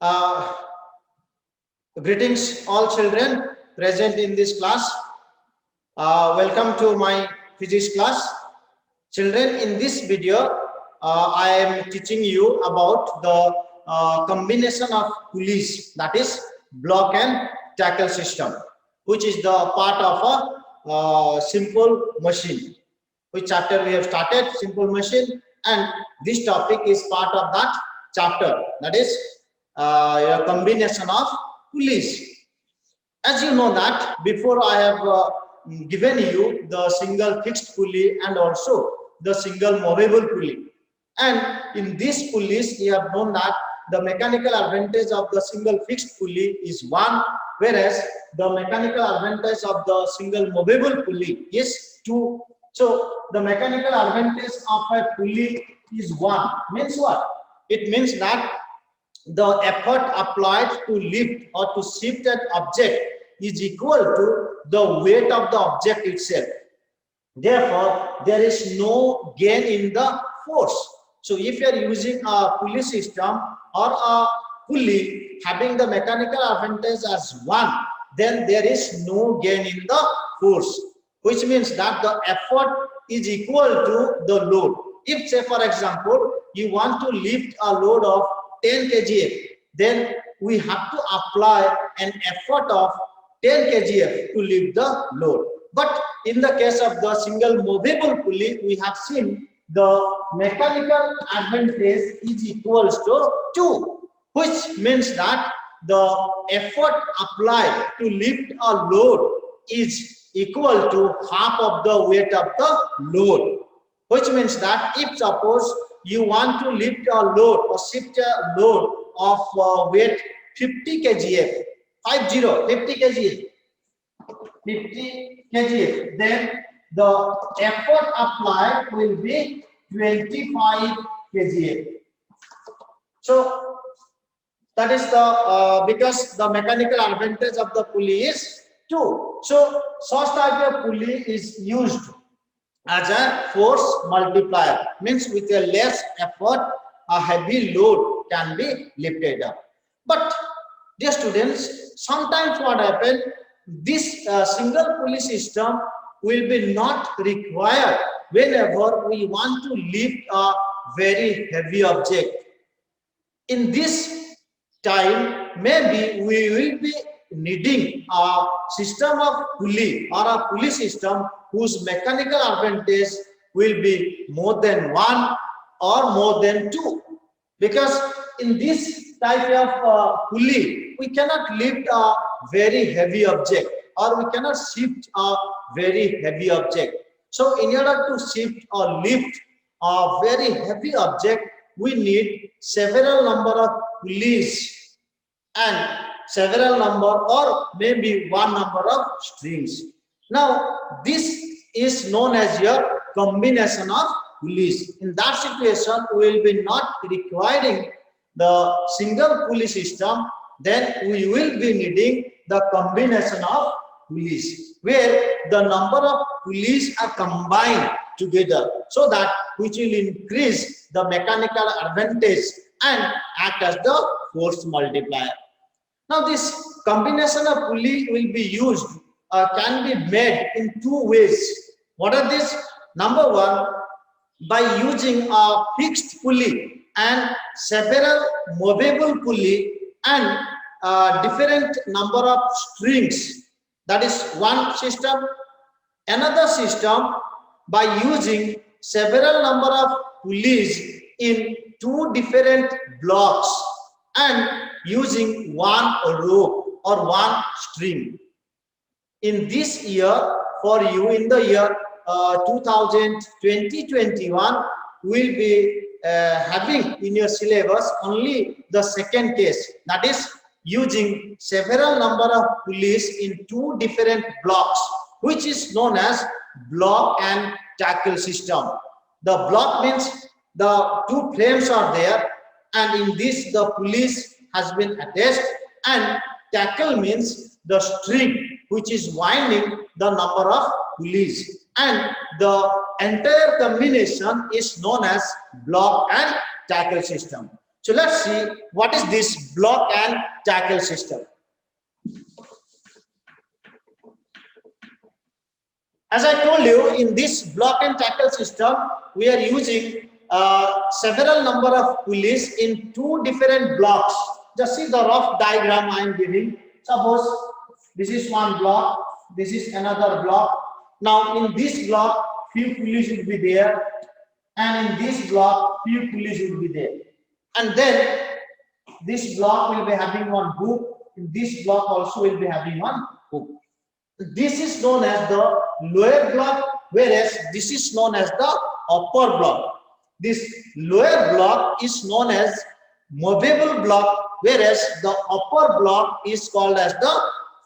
Uh, Greetings all children present in this class. Welcome to my physics class. Children, in this video, I am teaching you about the combination of pulleys, that is block and tackle system, which is the part of a simple machine. Which chapter we have started? Simple machine, and this topic is part of that chapter, that is a combination of pulleys. As you know that before I have given you the single fixed pulley and also the single movable pulley, and in these pulleys you have known that the mechanical advantage of the single fixed pulley is 1, whereas the mechanical advantage of the single movable pulley is 2. So the mechanical advantage of a pulley is 1. Means what? It means that the effort applied to lift or to shift an object is equal to the weight of the object itself. Therefore, there is no gain in the force. So if you are using a pulley system or a pulley having the mechanical advantage as 1, then there is no gain in the force, which means that the effort is equal to the load. If, say for example, you want to lift a load of 10 kgf, then we have to apply an effort of 10 kgf to lift the load. But in the case of the single movable pulley, we have seen the mechanical advantage is equals to 2, which means that the effort applied to lift a load is equal to half of the weight of the load, which means that if suppose you want to lift a load or shift a load of weight 50 kgf, 50 kgf, then the effort applied will be 25 kgf. So that is the because the mechanical advantage of the pulley is 2. So such type of pulley is used as a force multiplier, means with a less effort a heavy load can be lifted up. But dear students, sometimes what happens, this single pulley system will be not required whenever we want to lift a very heavy object. In this time, maybe we will be needing a system of pulley or a pulley system whose mechanical advantage will be more than 1 or more than 2, because in this type of pulley we cannot lift a very heavy object or we cannot shift a very heavy object. So in order to shift or lift a very heavy object, we need several number of pulleys and several number or maybe 1 number of strings. Now this is known as your combination of pulleys. In that situation, we will be not requiring the single pulley system, then we will be needing the combination of pulleys, where the number of pulleys are combined together, so that which will increase the mechanical advantage and act as the force multiplier. Now this combination of pulley will be used, can be made in 2 ways. What are these? Number 1, by using a fixed pulley and several movable pulley and different number of strings. That is one system. Another system, by using several number of pulleys in 2 different blocks and using 1 rope or 1 string. In this year, for you in the year 2020-21, will be having in your syllabus only the second case, that is using several number of pulleys in 2 different blocks, which is known as block and tackle system. The block means the 2 frames are there, and in this the pulleys has been attached, and tackle means the string which is winding the number of pulleys, and the entire combination is known as block and tackle system. So let's see what is this block and tackle system. As I told you, in this block and tackle system, we are using several number of pulleys in two different blocks. Just see the rough diagram I am giving. Suppose this is one block, this is another block. Now in this block, few pulleys will be there, and in this block, few pulleys will be there. And then this block will be having one hook. In this block also will be having one hook. This is known as the lower block, whereas this is known as the upper block. This lower block is known as movable block, whereas the upper block is called as the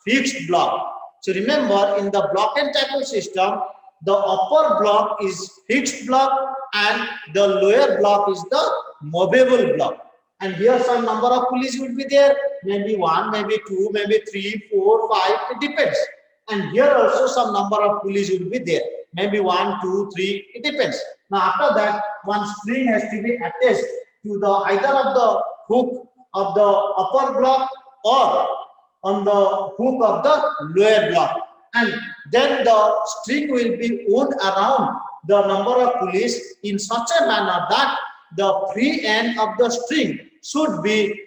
fixed block. So remember, in the block and tackle system, the upper block is fixed block and the lower block is the movable block. And here some number of pulleys will be there, maybe 1, maybe 2, maybe 3, 4, 5, it depends. And here also some number of pulleys will be there, maybe 1, 2, 3, it depends. Now after that, one string has to be attached to the either of the hook of the upper block or on the hook of the lower block. And then the string will be wound around the number of pulleys in such a manner that the free end of the string should be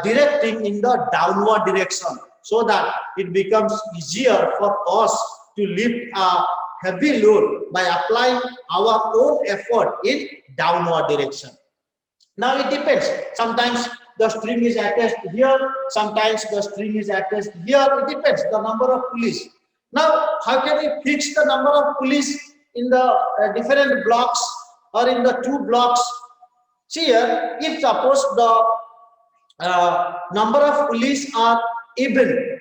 directing in the downward direction, so that it becomes easier for us to lift a heavy load by applying our own effort in downward direction. Now it depends. Sometimes the string is attached here, sometimes the string is attached here. It depends the number of pulleys. Now, how can we fix the number of pulleys in the different blocks or in the two blocks? See here, if suppose the number of pulleys are even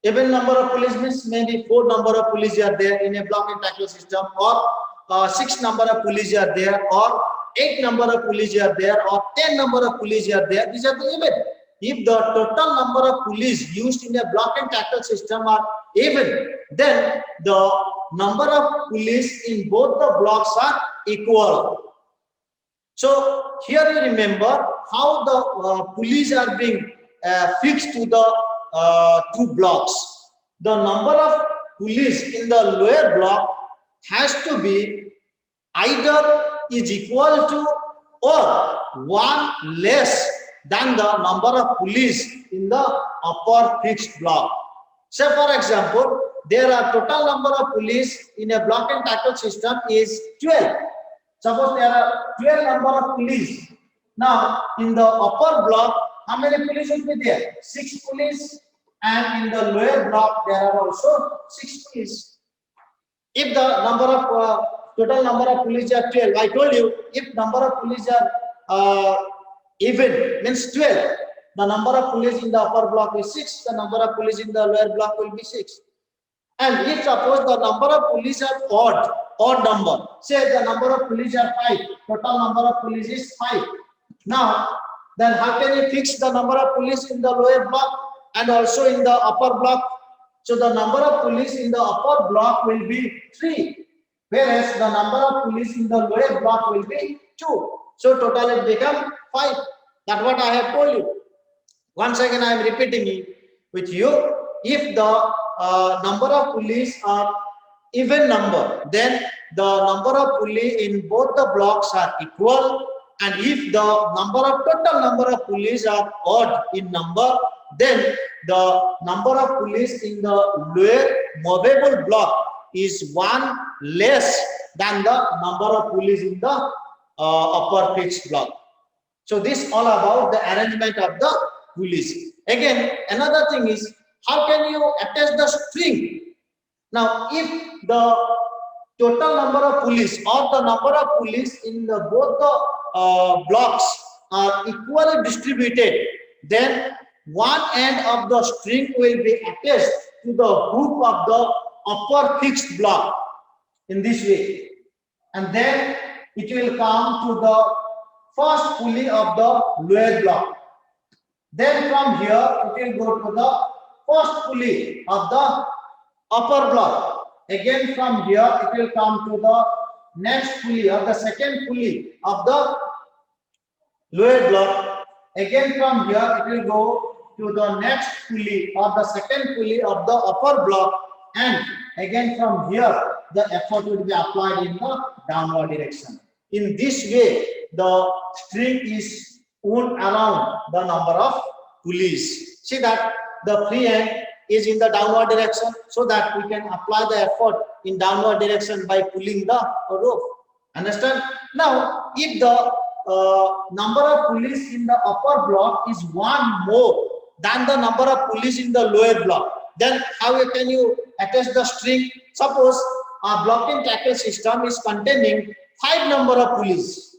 number of pulleys means maybe 4 number of pulleys are there in a block and tackle system, or 6 number of pulleys are there, or 8 number of pulleys are there, or 10 number of pulleys are there. These are the even. If the total number of pulleys used in a block and tackle system are even, then the number of pulleys in both the blocks are equal. So here you remember how the pulleys are being fixed to the two blocks. The number of pulleys in the lower block has to be either is equal to or 1 less than the number of pulleys in the upper fixed block. Say for example, there are total number of pulleys in a block and tackle system is 12. Suppose there are 12 number of pulleys. Now in the upper block, how many pulleys will be there? 6 pulleys, and in the lower block there are also 6 pulleys. If the number of total number of pulleys are 12, I told you if number of pulleys are even means 12, the number of pulleys in the upper block is 6, the number of pulleys in the lower block will be 6. And if suppose the number of pulleys are odd number, say the number of pulleys are 5, total number of pulleys is 5. Now then how can you fix the number of pulleys in the lower block and also in the upper block? So the number of pulleys in the upper block will be 3, whereas the number of pulleys in the lower block will be 2. So total it become 5. That's what I have told you. Once again I am repeating it with you. If the number of pulleys are even number, then the number of pulleys in both the blocks are equal. And if the total number of pulleys are odd in number, then the number of pulleys in the lower movable block is 1 less than the number of pulleys in the upper fixed block. So this all about the arrangement of the pulleys. Again, another thing is how can you attach the string? Now, if the total number of pulleys or the number of pulleys in both the blocks are equally distributed, then one end of the string will be attached to the hook of the upper fixed block in this way, and then it will come to the first pulley of the lower block. Then from here it will go to the first pulley of the upper block. Again from here it will come to the next pulley or the second pulley of the lower block. Again from here it will go to the next pulley or the second pulley of the upper block, and again from here the effort will be applied in the downward direction. In this way the string is wound around the number of pulleys. See that the free end is in the downward direction, so that we can apply the effort in downward direction by pulling the rope. Understand? Now if the number of pulleys in the upper block is one more than the number of pulleys in the lower block, then how can you attach the string? Suppose a block and tackle system is containing 5 number of pulleys.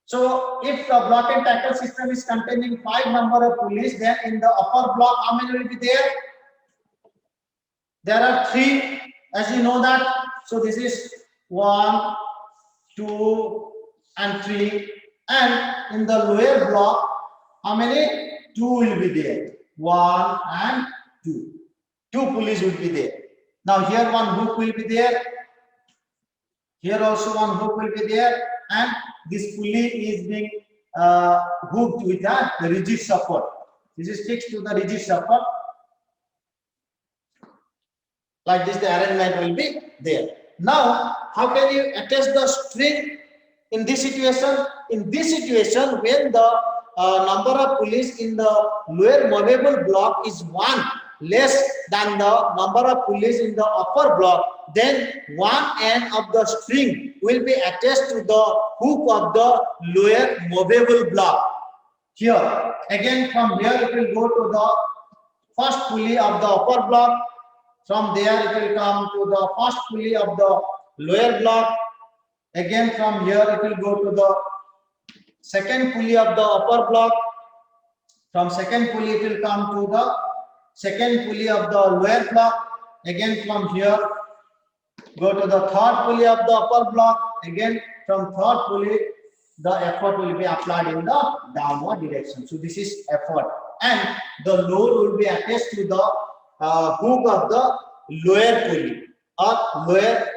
So if the block and tackle system is containing 5 number of pulleys, then in the upper block how many will be there? There are 3, as you know that. So this is 1, 2 and 3, and in the lower block how many? 2 will be there. 1 and 2. 2 pulleys will be there. Now here one hook will be there. Here also one hook will be there, and this pulley is being hooked with a rigid support. This is fixed to the rigid support. Like this, the arrangement will be there. Now, how can you attach the string in this situation? In this situation, when the number of pulleys in the lower movable block is 1 less than the number of pulleys in the upper block, then one end of the string will be attached to the hook of the lower movable block. Here, again from here it will go to the first pulley of the upper block. From there it will come to the first pulley of the lower block. Again from here it will go to the second pulley of the upper block. From second pulley it will come to the second pulley of the lower block. Again from here go to the third pulley of the upper block. Again from third pulley the effort will be applied in the downward direction. So this is effort, and the load will be attached to the hook of the lower pulley or lower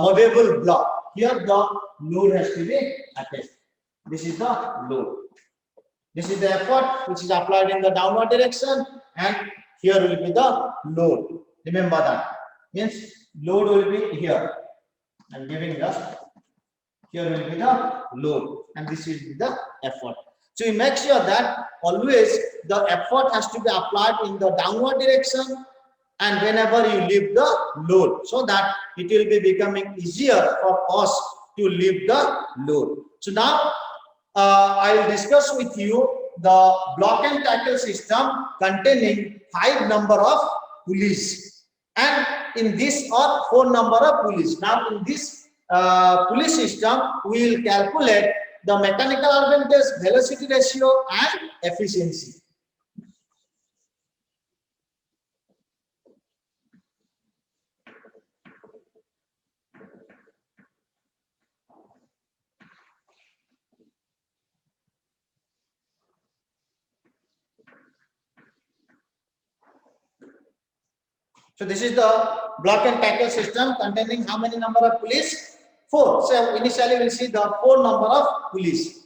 movable block. Here the load has to be attached. This is the load. This is the effort which is applied in the downward direction, and here will be the load. Remember that. Means load will be here. I'm giving the, here will be the load, and this will be the effort. So you make sure that always the effort has to be applied in the downward direction, and whenever you lift the load, so that it will be becoming easier for us to lift the load. So now I will discuss with you the block and tackle system containing 5 number of pulleys, and in this are 4 number of pulleys. Now in this pulley system we will calculate the mechanical advantage, velocity ratio and efficiency. So this is the block and tackle system containing how many number of pulleys? 4. So initially we will see the 4 number of pulleys.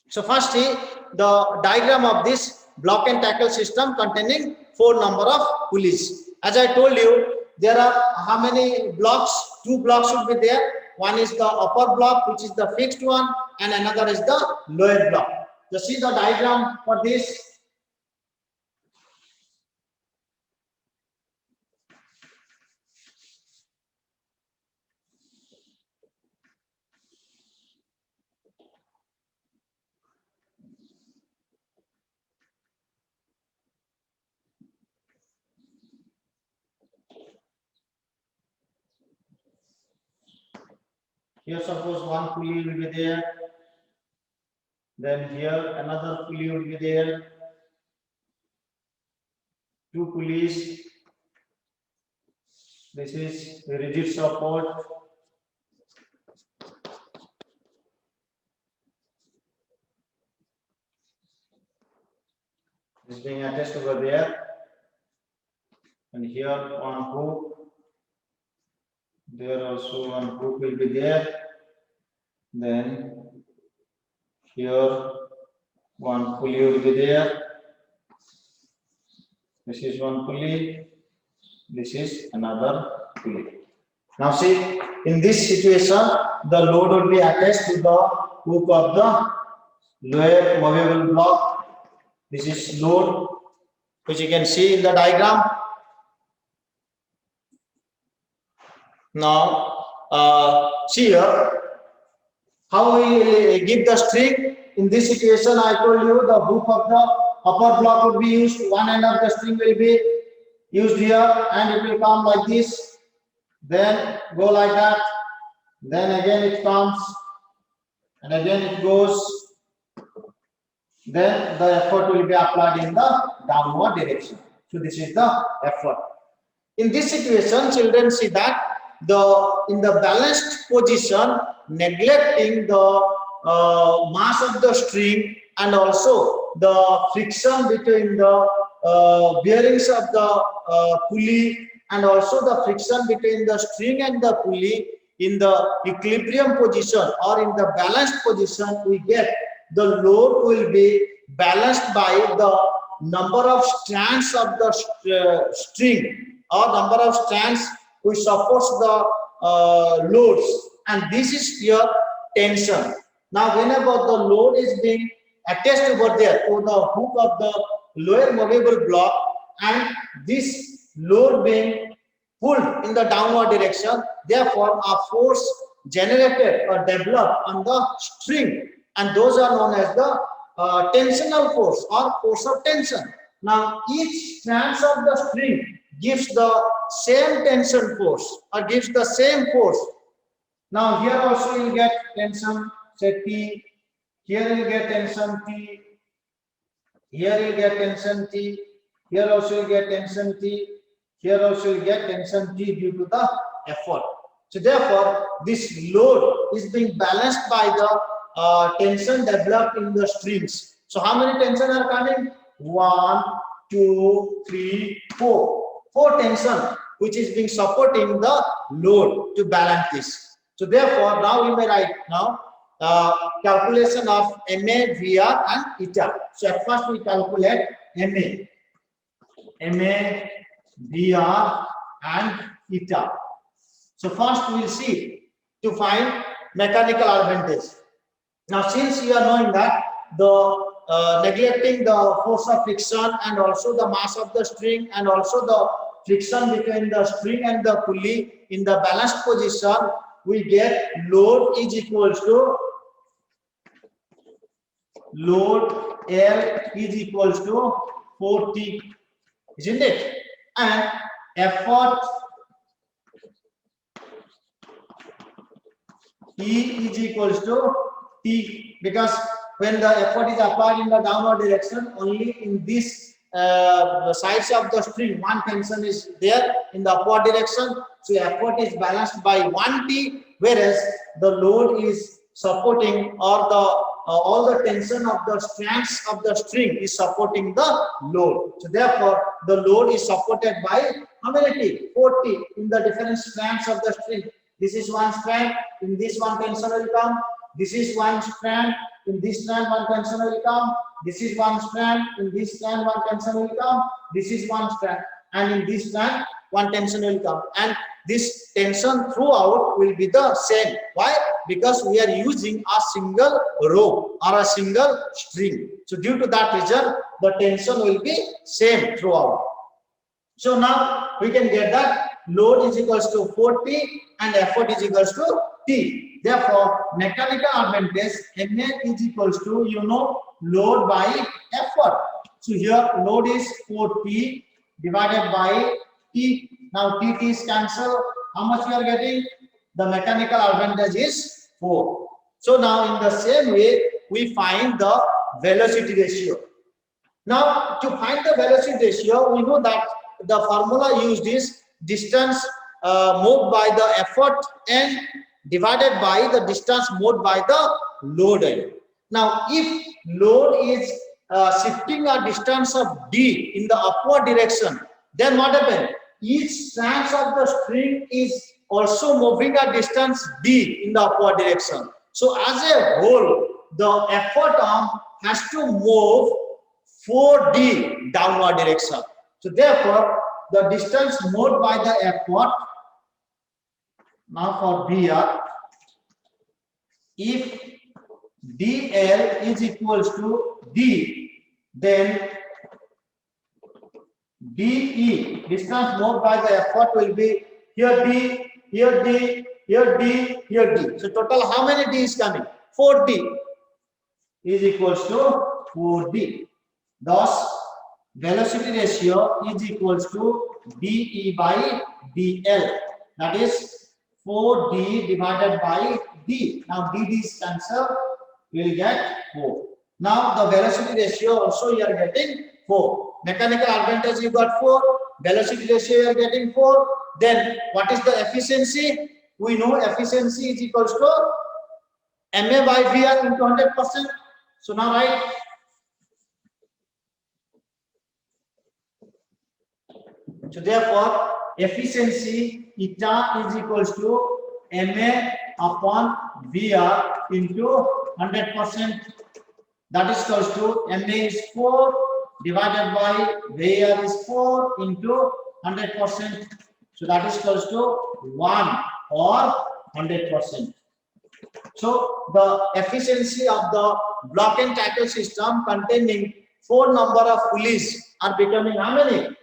So first see the diagram of this block and tackle system containing 4 number of pulleys. As I told you, there are how many blocks? 2 blocks should be there. One is the upper block, which is the fixed one, and another is the lower block. So see the diagram for this. Here suppose one pulley will be there, then here another pulley will be there, 2 pulleys. This is a rigid support. This is being attached over there, and here one hook. There also one hook will be there. Then here One pulley will be there. This is one pulley. This is another pulley. Now see, in this situation, the load will be attached to the hook of the lower movable block. This is load, which you can see in the diagram. Now, see here, how we give the string. In this situation, I told you the hook of the upper block would be used. One end of the string will be used here, and it will come like this. Then go like that. Then again it comes, and again it goes. Then the effort will be applied in the downward direction. So this is the effort. In this situation, children see that in the balanced position, neglecting the mass of the string and also the friction between the bearings of the pulley and also the friction between the string and the pulley, in the equilibrium position or in the balanced position, we get the load will be balanced by the number of strands of the string or number of strands which supports the loads, and this is your tension. Now whenever the load is being attached over there to the hook of the lower movable block and this load being pulled in the downward direction, therefore a force generated or developed on the string, and those are known as the tensional force or force of tension. Now each strand of the string gives the same tension force or gives the same force. Now here also you get tension, say T, here you get tension T, here you get tension T, here also you get tension T, here also you get tension T due to the effort. So therefore this load is being balanced by the tension developed in the strings. So how many tension are coming? 1, 2, 3, 4. 4 tension which is being supporting the load to balance this. So therefore now we may write now calculation of MA, VR and eta. So at first we calculate MA, VR and eta. So first we will see to find mechanical advantage. Now since you are knowing that the neglecting the force of friction and also the mass of the string and also the friction between the string and the pulley in the balanced position, we get load is equals to load L is equals to 4T, isn't it? And effort E is equals to T, because when the effort is applied in the downward direction, only in this sides of the string one tension is there in the upward direction, so effort is balanced by 1T, whereas the load is supporting or the all the tension of the strands of the string is supporting the load. So therefore the load is supported by how many T? 4T in the different strands of the string. This is one strand, in this one tension will come. This is one strand, in this strand one tension will come. This is one strand, in this strand one tension will come. This is one strand, and in this strand one tension will come. And this tension throughout will be the same. Why? Because we are using a single rope or a single string. So due to that reason, the tension will be same throughout. So now we can get that load is equals to 4T and effort is equals to T. Therefore, mechanical advantage MA is equals to, you know, load by effort. So here load is 4P divided by T. Now T is cancelled. How much we are getting? The mechanical advantage is 4. So now in the same way, we find the velocity ratio. Now to find the velocity ratio, we know that the formula used is distance moved by the effort and divided by the distance moved by the load end. Now if load is shifting a distance of d in the upward direction, then what happens? Each strand of the string is also moving a distance d in the upward direction. So as a whole, the effort arm has to move 4D downward direction. So therefore, the distance moved by the effort, now for VR, if DL is equals to D, then DE, distance moved by the effort, will be here D, here D, here D, here D. So total how many D is coming? 4D is equals to 4D. Thus, velocity ratio is equals to DE by DL. That is 4D divided by D. Now D is cancelled, we will get 4. Now the velocity ratio also you are getting 4. Mechanical advantage you got 4. Velocity ratio you are getting 4. Then what is the efficiency? We know efficiency is equals to MA by VR into 100%. So now write so therefore efficiency eta is equals to MA upon VR into 100%. That is equals to MA is 4 divided by VR is 4 into 100%. So that is equals to 1 or 100%. So the efficiency of the block and tackle system containing 4 number of pulleys are becoming how many?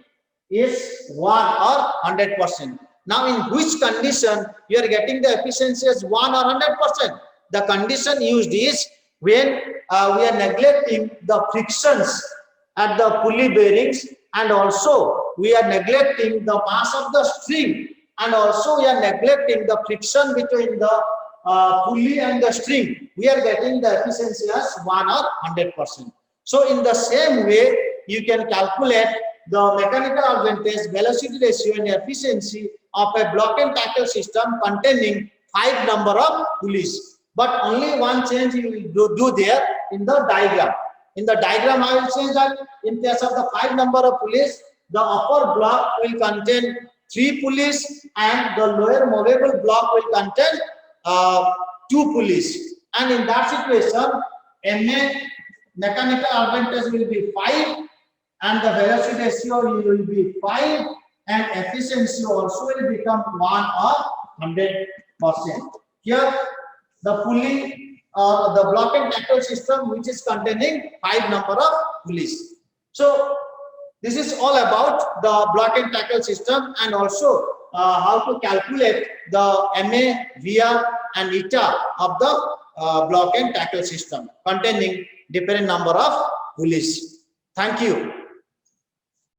Is 1 or 100%. Now in which condition you are getting the efficiency as 1 or 100%? The condition used is when we are neglecting the frictions at the pulley bearings, and also we are neglecting the mass of the string, and also we are neglecting the friction between the pulley and the string. We are getting the efficiency as 1 or 100%. So in the same way, you can calculate the mechanical advantage, velocity ratio and efficiency of a block and tackle system containing 5 number of pulleys. But only one change you will do there in the diagram. In the diagram, I will change that in case of the 5 number of pulleys, the upper block will contain 3 pulleys and the lower movable block will contain 2 pulleys. And in that situation, MA mechanical advantage will be 5 and the velocity ratio will be 5 and efficiency also will become 1 or 100%. Here, the pulley the block and tackle system which is containing 5 number of pulleys. So this is all about the block and tackle system, and also how to calculate the MA, VR and ETA of the block and tackle system containing different number of pulleys. Thank you.